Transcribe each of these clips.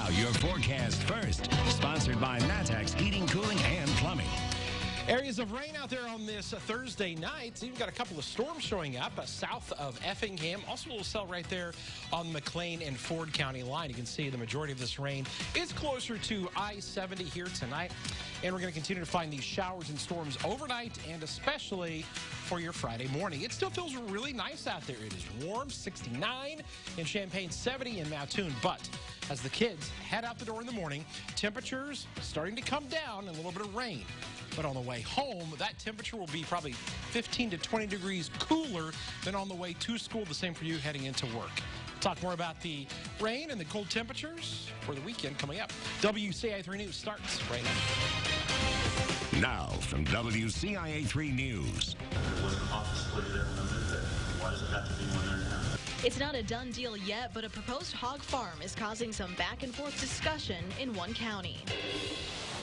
Now, your forecast first, sponsored by Matex Heating, Cooling, and Plumbing. Areas of rain out there on this Thursday night. Even got a couple of storms showing up south of Effingham. Also a little cell right there on the McLean and Ford County line. You can see the majority of this rain is closer to I-70 here tonight. And we're going to continue to find these showers and storms overnight and especially for your Friday morning. It still feels really nice out there. It is warm, 69 in Champaign, 70 in Mattoon. But as the kids head out the door in the morning, temperatures starting to come down and a little bit of rain. But on the way home, that temperature will be probably 15 to 20 degrees cooler than on the way to school. The same for you heading into work. Talk more about the rain and the cold temperatures for the weekend coming up. WCIA 3 News starts right now. Now from WCIA 3 News. There was an office split there when I moved there. Why does it have to be one there now? It's not a done deal yet, but a proposed hog farm is causing some back and forth discussion in one county.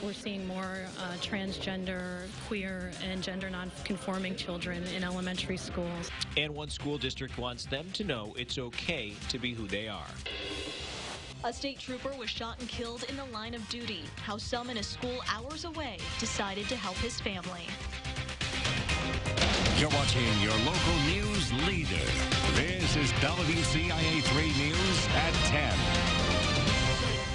We're seeing more transgender, queer, and gender non-conforming children in elementary schools. And one school district wants them to know it's okay to be who they are. A state trooper was shot and killed in the line of duty. How some in a school hours away decided to help his family. You're watching your local news leader. This is WCIA 3 News at 10.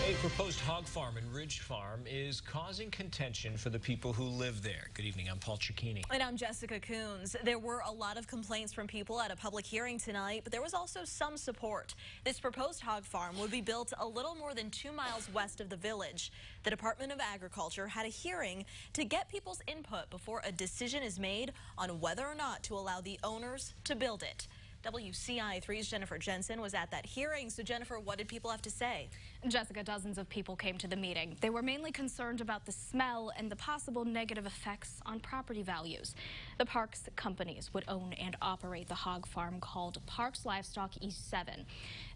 A proposed hog farm in Ridge Farm is causing contention for the people who live there. Good evening, I'm Paul Cicchini. And I'm Jessica Coons. There were a lot of complaints from people at a public hearing tonight, but there was also some support. This proposed hog farm would be built a little more than 2 miles west of the village. The Department of Agriculture had a hearing to get people's input before a decision is made on whether or not to allow the owners to build it. WCIA 3's Jennifer JENSEN was at that hearing. So, Jennifer, what did people have to say? Jessica, dozens of people came to the meeting. They were mainly concerned about the smell and the possible negative effects on property values. The parks companies would own and operate the hog farm called Parks Livestock East 7.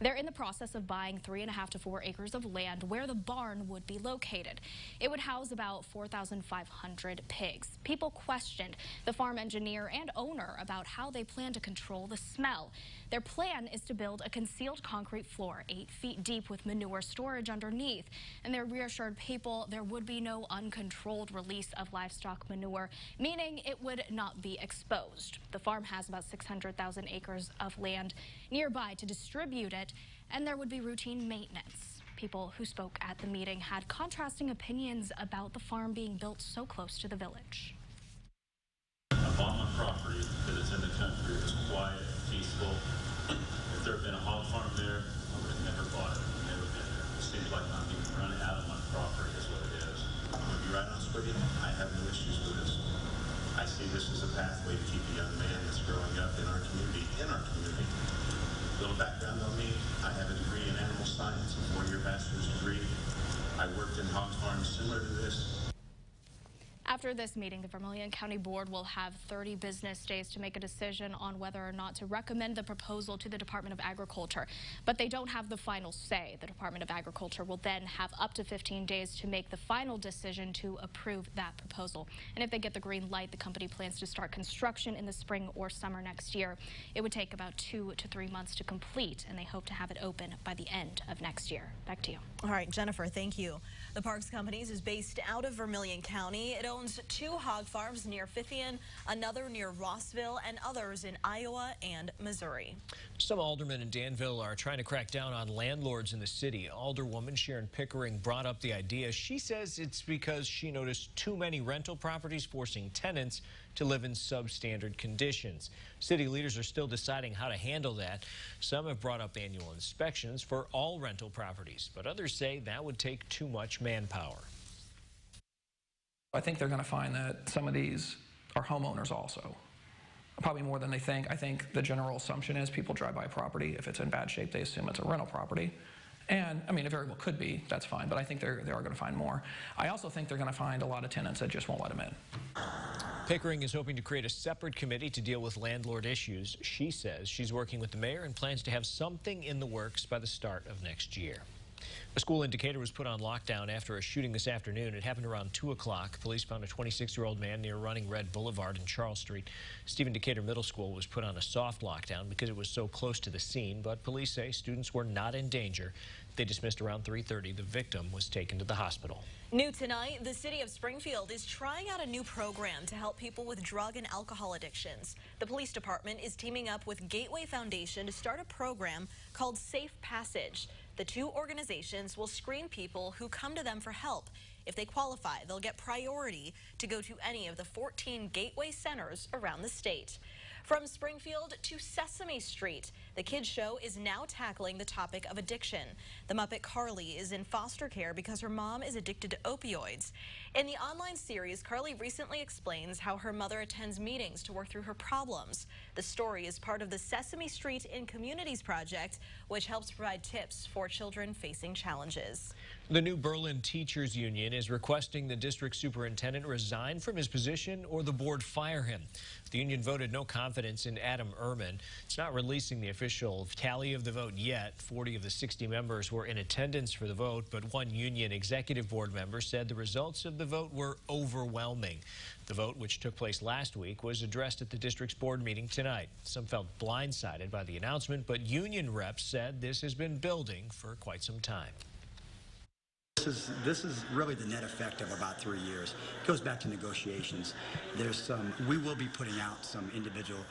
They're in the process of buying 3.5 to 4 acres of land where the barn would be located. It would house about 4,500 pigs. People questioned the farm engineer and owner about how they plan to control the smell. Their plan is to build a concealed concrete floor 8 feet deep with manure storage underneath. And they reassured people there would be no uncontrolled release of livestock manure, meaning it would not be exposed. The farm has about 600,000 acres of land nearby to distribute it, and there would be routine maintenance. People who spoke at the meeting had contrasting opinions about the farm being built so close to the village. I bought my property because it's in the country. It's quiet, peaceful. If there had been a hog farm there, I would have never bought it. Never been there. It seems like I'm being run out of my property is what it is. I'm going to be right honest with you. I have no issues with this. I see this as a pathway to keep a young man that's growing up in our community. A little background on me. I have a degree in animal science, a 4-year bachelor's degree. I worked in hog farms similar to this. After this meeting, the Vermilion County Board will have 30 business days to make a decision on whether or not to recommend the proposal to the Department of Agriculture. But they don't have the final say. The Department of Agriculture will then have up to 15 days to make the final decision to approve that proposal. And if they get the green light, the company plans to start construction in the spring or summer next year. It would take about 2 to 3 months to complete, and they hope to have it open by the end of next year. Back to you. All right, Jennifer, thank you. The Parks Companies is based out of Vermilion County. It owns 2 hog farms near Fithian, another near Rossville, and others in Iowa and Missouri. Some aldermen in Danville are trying to crack down on landlords in the city. Alderwoman Sharon Pickering brought up the idea. She says it's because she noticed too many rental properties forcing tenants to live in substandard conditions. City leaders are still deciding how to handle that. Some have brought up annual inspections for all rental properties, but others say that would take too much manpower. I think they're going to find that some of these are homeowners also, probably more than they think. I think the general assumption is people drive by a property. If it's in bad shape, they assume it's a rental property. And, I mean, it very well could be. That's fine. But I think they are going to find more. I also think they're going to find a lot of tenants that just won't let them in. Pickering is hoping to create a separate committee to deal with landlord issues. She says she's working with the mayor and plans to have something in the works by the start of next year. A school in Decatur was put on lockdown after a shooting this afternoon. It happened around 2 o'clock. Police found a 26-year-old man near Running Red Boulevard and Charles Street. Stephen Decatur Middle School was put on a soft lockdown because it was so close to the scene, but police say students were not in danger. They dismissed around 3:30. The victim was taken to the hospital. New tonight, the city of Springfield is trying out a new program to help people with drug and alcohol addictions. The police department is teaming up with Gateway Foundation to start a program called Safe Passage. The two organizations will screen people who come to them for help. If they qualify, they'll get priority to go to any of the 14 Gateway centers around the state. From Springfield to Sesame Street, the kids show is now tackling the topic of addiction. The Muppet Carly is in foster care because her mom is addicted to opioids. In the online series, Carly recently explains how her mother attends meetings to work through her problems. The story is part of the Sesame Street in Communities project, which helps provide tips for children facing challenges. The New Berlin Teachers Union is requesting the district superintendent resign from his position or the board fire him. The union voted no confidence in Adam Ehrman. It's not releasing the official tally of the vote yet. 40 of the 60 members were in attendance for the vote, but one union executive board member said the results of the vote were overwhelming. The vote, which took place last week, was addressed at the district's board meeting tonight. Some felt blindsided by the announcement, but union reps said this has been building for quite some time. This is really the net effect of about 3 years. It goes back to negotiations. We will be putting out some individual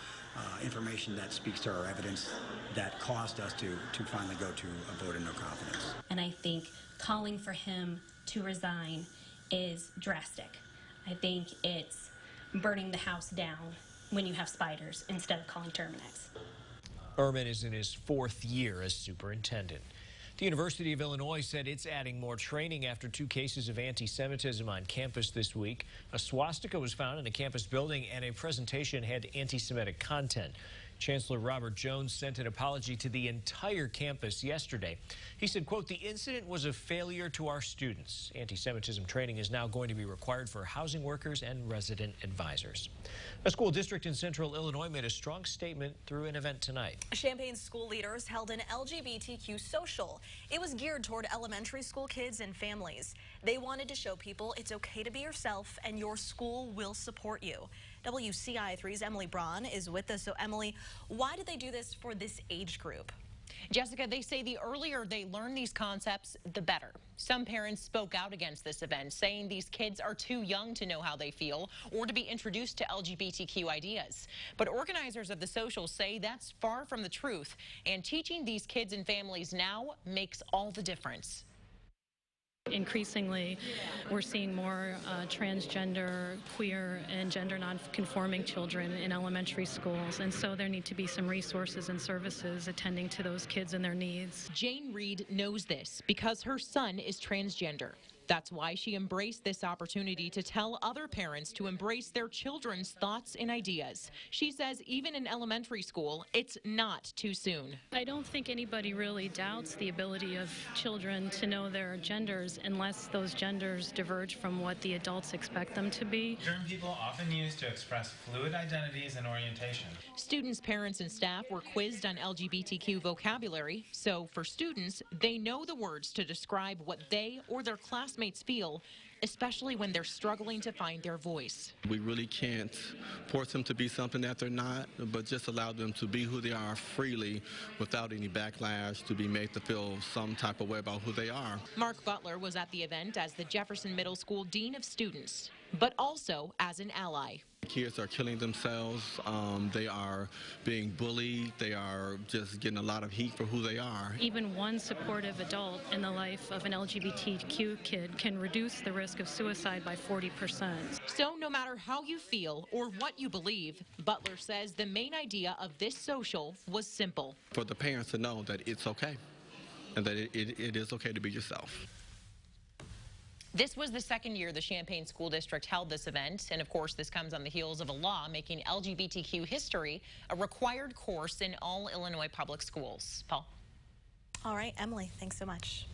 information that speaks to our evidence that caused us to finally go to a vote of no confidence. And I think calling for him to resign is drastic. I think it's burning the house down when you have spiders instead of calling Terminex. Ehrman is in his 4th year as superintendent. The University of Illinois said it's adding more training after 2 cases of anti-Semitism on campus this week. A swastika was found in a campus building and a presentation had anti-Semitic content. Chancellor Robert Jones sent an apology to the entire campus yesterday. He said, quote, "The incident was a failure to our students. Anti-Semitism training is now going to be required for housing workers and resident advisors." A school district in central Illinois made a strong statement through an event tonight. Champaign school leaders held an LGBTQ social. It was geared toward elementary school kids and families. They wanted to show people it's okay to be yourself and your school will support you. WCIA 3's Emily BRAUN is with us. So Emily, why did they do this for this age group? Jessica, they say the earlier they learn these concepts, the better. Some parents spoke out against this event, saying these kids are too young to know how they feel or to be introduced to LGBTQ ideas. But organizers of the social say that's far from the truth, and teaching these kids and families now makes all the difference. Increasingly, we're seeing more transgender, queer, and gender non-conforming children in elementary schools, and so there need to be some resources and services attending to those kids and their needs. Jane Reed knows this because her son is transgender. That's why she embraced this opportunity to tell other parents to embrace their children's thoughts and ideas. She says even in elementary school, it's not too soon. I don't think anybody really doubts the ability of children to know their genders unless those genders diverge from what the adults expect them to be. Term people often use to express fluid identities and orientation. Students, parents, and staff were quizzed on LGBTQ vocabulary, so for students, they know the words to describe what they or their classmates feel, especially when they're struggling to find their voice. We really can't force them to be something that they're not, but just allow them to be who they are freely without any backlash to be made to feel some type of way about who they are. Mark Butler was at the event as the Jefferson Middle School Dean of Students, but also as an ally. Kids are killing themselves. They are being bullied. They are just getting a lot of heat for who they are. Even one supportive adult in the life of an LGBTQ kid can reduce the risk of suicide by 40%. So no matter how you feel or what you believe, Butler says the main idea of this social was simple. For the parents to know that it's okay and that it is okay to be yourself. This was the second year the Champaign School District held this event, and of course this comes on the heels of a law making LGBTQ history a required course in all Illinois public schools. Paul. All right, Emily, thanks so much.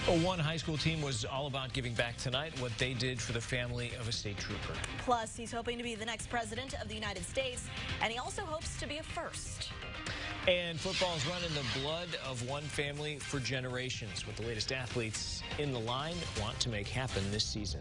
One high school team was all about giving back tonight what they did for the family of a state trooper. Plus, he's hoping to be the next president of the United States, and he also hopes to be a first. And football's running the blood of one family for generations. What the latest athletes in the line want to make happen this season.